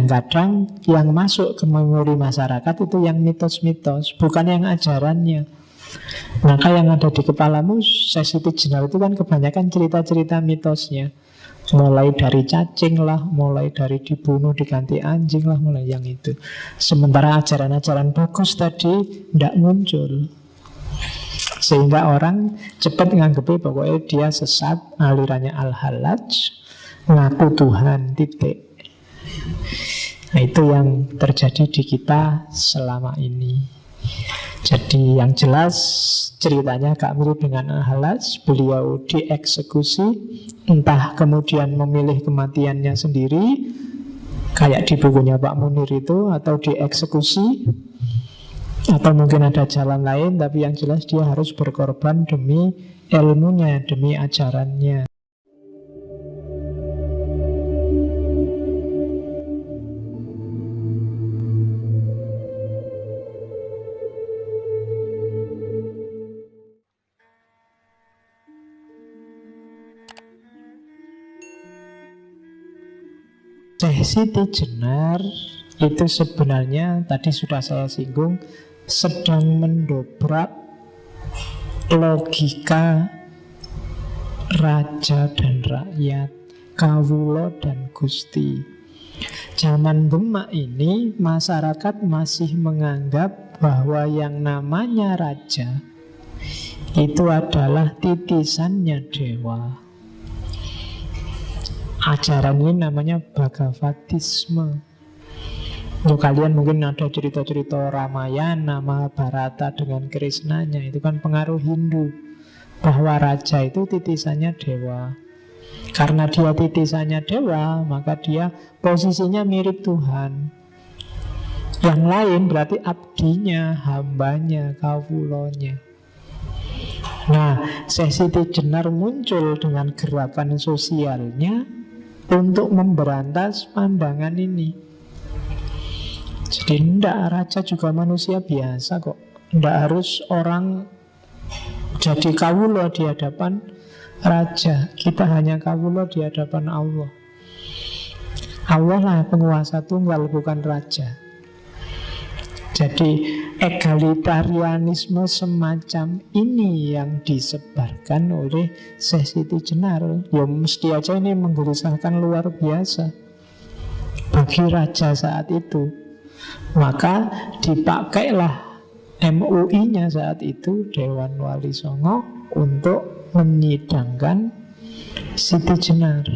Kadang-kadang yang masuk ke memori masyarakat itu yang mitos-mitos, bukan yang ajarannya. Maka yang ada di kepalamu sesitijenar itu kan kebanyakan cerita-cerita mitosnya. Mulai dari cacing lah, mulai dari dibunuh diganti anjing lah, mulai yang itu. Sementara ajaran-ajaran bagus tadi tidak muncul. Sehingga orang cepat nganggepnya pokoknya dia sesat, alirannya Al-Hallaj, ngaku Tuhan, titik. Nah, itu yang terjadi di kita selama ini. Jadi yang jelas ceritanya agak mirip dengan Al-Hallaj. Beliau dieksekusi, entah kemudian memilih kematiannya sendiri kayak di bukunya Pak Munir itu, atau dieksekusi, atau mungkin ada jalan lain. Tapi yang jelas dia harus berkorban demi ilmunya, demi ajarannya. Syekh Sitijenar itu sebenarnya tadi sudah saya singgung, sedang mendobrak logika raja dan rakyat, kawulo dan gusti. Zaman Demak ini masyarakat masih menganggap bahwa yang namanya raja itu adalah titisannya dewa. Ajaran ini namanya Bhagavatisme. Untuk kalian mungkin ada cerita-cerita Ramayana, Mahabharata dengan Krishnanya. Itu kan pengaruh Hindu, bahwa raja itu titisannya dewa. Karena dia titisannya dewa, maka dia posisinya mirip Tuhan. Yang lain berarti abdinya, hambanya, kawulonya. Nah, Syekh Sitijenar muncul dengan gerakan sosialnya untuk memberantas pandangan ini. Jadi tidak, raja juga manusia biasa kok. Tidak harus orang jadi kawulo di hadapan raja. Kita hanya kawulo di hadapan Allah. Allah lah penguasa tunggal, bukan raja. Jadi egalitarianisme semacam ini yang disebarkan oleh Syekh Sitijenar. Ya mesti aja ini menggelisahkan luar biasa bagi raja saat itu. Maka dipakailah MUI-nya saat itu, Dewan Wali Songo, untuk menyidangkan Sitijenar.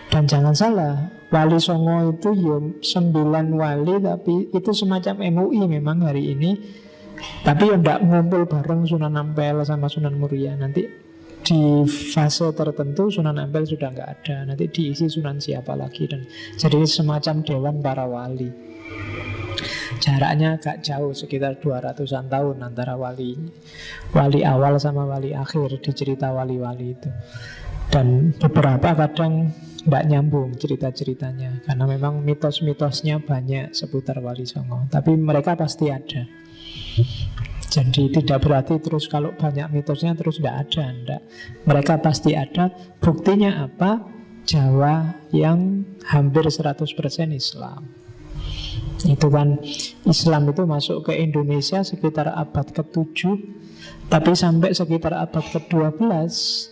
Dan jangan salah, Wali Songo itu ya 9 wali, tapi itu semacam MUI memang hari ini. Tapi ya tidak ngumpul bareng Sunan Ampel sama Sunan Muria. Nanti di fase tertentu Sunan Ampel sudah nggak ada. Nanti diisi Sunan siapa lagi. Dan jadi semacam Dewan para wali. Jaraknya agak jauh, sekitar 200-an tahun antara wali awal sama wali akhir di cerita wali-wali itu. Dan beberapa kadang tidak nyambung cerita-ceritanya, karena memang mitos-mitosnya banyak seputar Wali Songo. Tapi mereka pasti ada. Jadi tidak berarti terus kalau banyak mitosnya terus tidak ada, tidak. Mereka pasti ada. Buktinya apa? Jawa yang hampir 100% Islam. Itu kan Islam itu masuk ke Indonesia sekitar abad ke-7, tapi sampai sekitar abad ke-12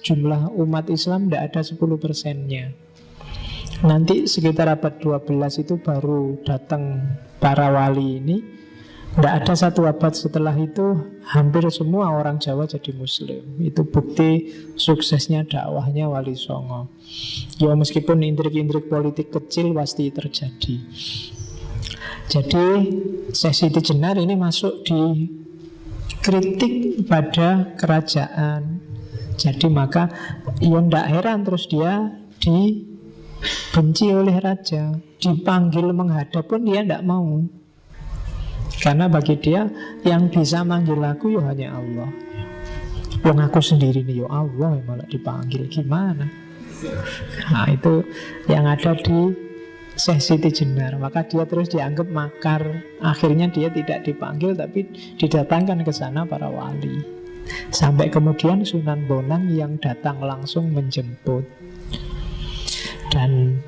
jumlah umat Islam tidak ada 10%-nya. Nanti sekitar abad 12 itu baru datang para wali ini. Tidak ada satu abad setelah itu hampir semua orang Jawa jadi Muslim. Itu bukti suksesnya dakwahnya Wali Songo. Ya meskipun intrik-intrik politik kecil pasti terjadi. Jadi Syekh Sitijenar ini masuk di kritik pada kerajaan. Jadi maka ya tidak heran terus dia dibenci oleh raja. Dipanggil menghadap pun dia tidak mau. Karena bagi dia yang bisa manggil aku ya hanya Allah. Wong aku sendiri nih ya Allah yang malah dipanggil, gimana? Nah itu yang ada di Syekh Sitijenar. Maka dia terus dianggap makar. Akhirnya dia tidak dipanggil tapi didatangkan ke sana para wali. Sampai kemudian Sunan Bonang yang datang langsung menjemput. Dan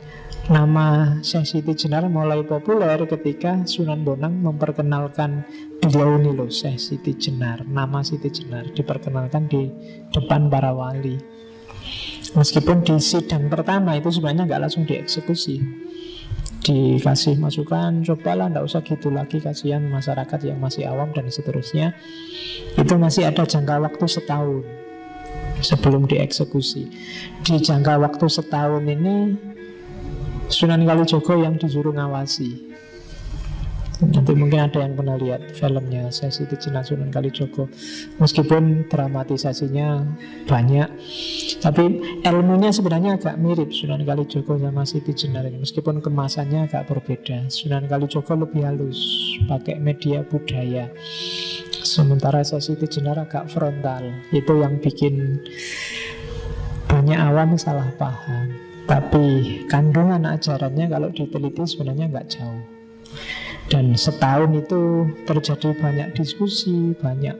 Nama Syekh Siti Jenar mulai populer ketika Sunan Bonang memperkenalkan beliau ini loh, Syekh Siti Jenar. Nama Siti Jenar diperkenalkan di depan para wali. Meskipun di sidang pertama itu sebenarnya nggak langsung dieksekusi, dikasih masukan, cobalah nggak usah gitu lagi, kasihan masyarakat yang masih awam dan seterusnya. Itu masih ada jangka waktu setahun sebelum dieksekusi. Di jangka waktu setahun ini Sunan Kalijogo yang disuruh ngawasi. Nanti mungkin ada yang pernah lihat filmnya Syekh Siti Jenar Sunan Kalijogo. Meskipun dramatisasinya banyak, tapi ilmunya sebenarnya agak mirip Sunan Kalijogo sama Siti Jenar ini. Meskipun kemasannya agak berbeda. Sunan Kalijogo lebih halus, pakai media budaya. Sementara Syekh Siti Jenar agak frontal. Itu yang bikin banyak awam salah paham. Tapi kandungan ajarannya kalau diteliti sebenarnya nggak jauh. Dan setahun itu terjadi banyak diskusi, banyak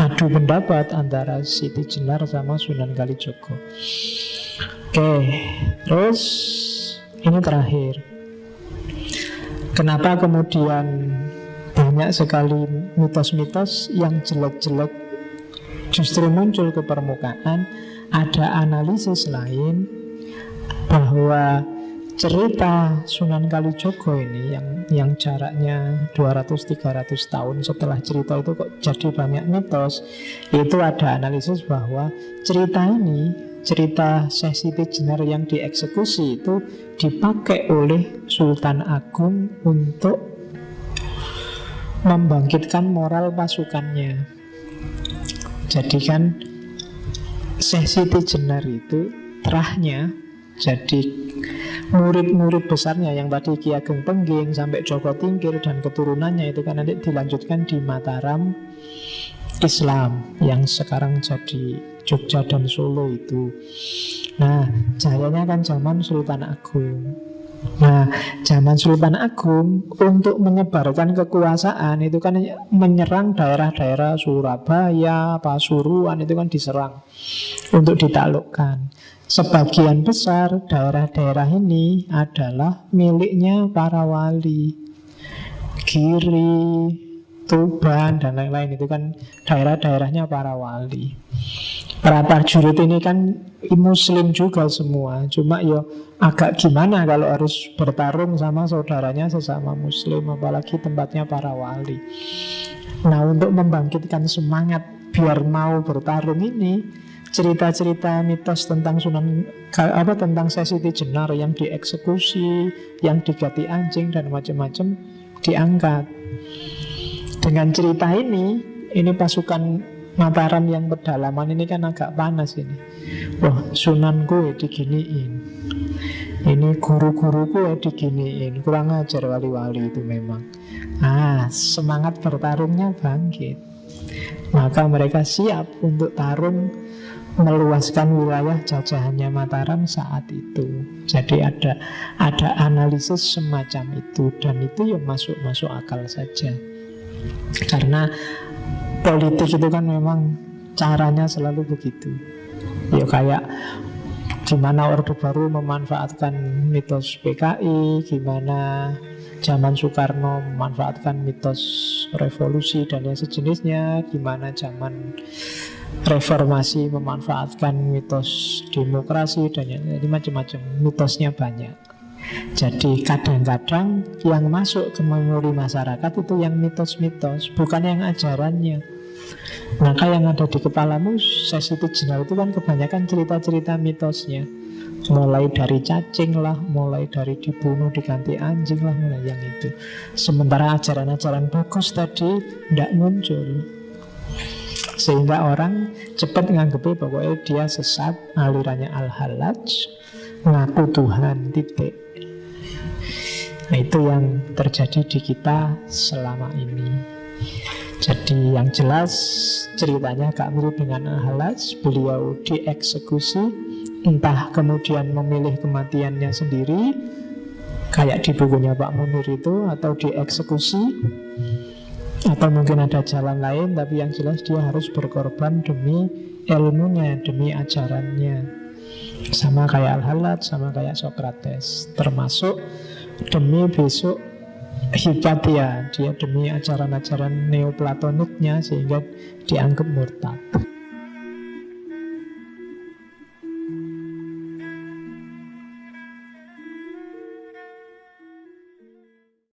adu pendapat antara Siti Jenar sama Sunan Kalijogo. Oke, terus ini terakhir. Kenapa kemudian banyak sekali mitos-mitos yang jelek-jelek justru muncul ke permukaan? Ada analisis lain bahwa cerita Sunan Kalijogo ini yang jaraknya 200-300 tahun setelah cerita itu kok jadi banyak mitos. Itu ada analisis bahwa cerita ini, cerita Syekh Siti Jenar yang dieksekusi itu dipakai oleh Sultan Agung untuk membangkitkan moral pasukannya. Jadi kan Syekh Siti Jenar itu terahnya, jadi murid-murid besarnya yang tadi Ki Ageng Pengging sampai Joko Tingkir dan keturunannya itu kan nanti dilanjutkan di Mataram Islam yang sekarang jadi Jogja dan Solo itu. Nah, jayanya kan zaman Sultan Agung. Nah, zaman Sultan Agung untuk menyebarkan kekuasaan itu kan menyerang daerah-daerah Surabaya, Pasuruan itu kan diserang untuk ditaklukkan. Sebagian besar daerah-daerah ini adalah miliknya para wali. Giri, Tuban, dan lain-lain itu kan daerah-daerahnya para wali. Para prajurit ini kan muslim juga semua. Cuma ya agak gimana kalau harus bertarung sama saudaranya sesama muslim, apalagi tempatnya para wali. Nah, untuk membangkitkan semangat biar mau bertarung ini, cerita-cerita mitos tentang tentang Syekh Siti Jenar yang dieksekusi, yang diganti anjing dan macam-macam diangkat. Dengan cerita ini pasukan Mataram yang pedalaman ini kan agak panas ini. Wah, sunanku diginiin, ini guru-guruku diginiin. Kurang ajar wali-wali itu memang. Semangat bertarungnya bangkit. Maka mereka siap untuk tarung meluaskan wilayah jajahannya Mataram saat itu. Jadi ada analisis semacam itu, dan itu ya masuk akal saja. Karena politik itu kan memang caranya selalu begitu. Ya kayak gimana Orde Baru memanfaatkan mitos PKI, gimana zaman Soekarno memanfaatkan mitos revolusi dan yang sejenisnya, gimana zaman reformasi memanfaatkan mitos demokrasi dan jadi macam-macam, mitosnya banyak. Jadi kadang-kadang yang masuk ke memori masyarakat itu yang mitos-mitos, bukan yang ajarannya. Maka yang ada di kepalamu Syekh Siti Jenar itu kan kebanyakan cerita-cerita mitosnya. Mulai dari cacing lah, mulai dari dibunuh diganti anjing lah, mulai yang itu. Sementara ajaran-ajaran bagus tadi tidak muncul, sehingga orang cepat menganggapnya bahwa dia sesat, alirannya Al-Halaj, ngaku Tuhan, titik. Nah, itu yang terjadi di kita selama ini. Jadi yang jelas ceritanya agak mirip dengan Al-Halaj. Beliau dieksekusi, entah kemudian memilih kematiannya sendiri kayak di bukunya Pak Munir itu, atau dieksekusi, atau mungkin ada jalan lain. Tapi yang jelas dia harus berkorban demi ilmunya, demi ajarannya. Sama kayak Al-Halat, sama kayak Socrates. Termasuk demi besok Hipatia, dia demi ajaran-ajaran neoplatoniknya sehingga dianggap murtad.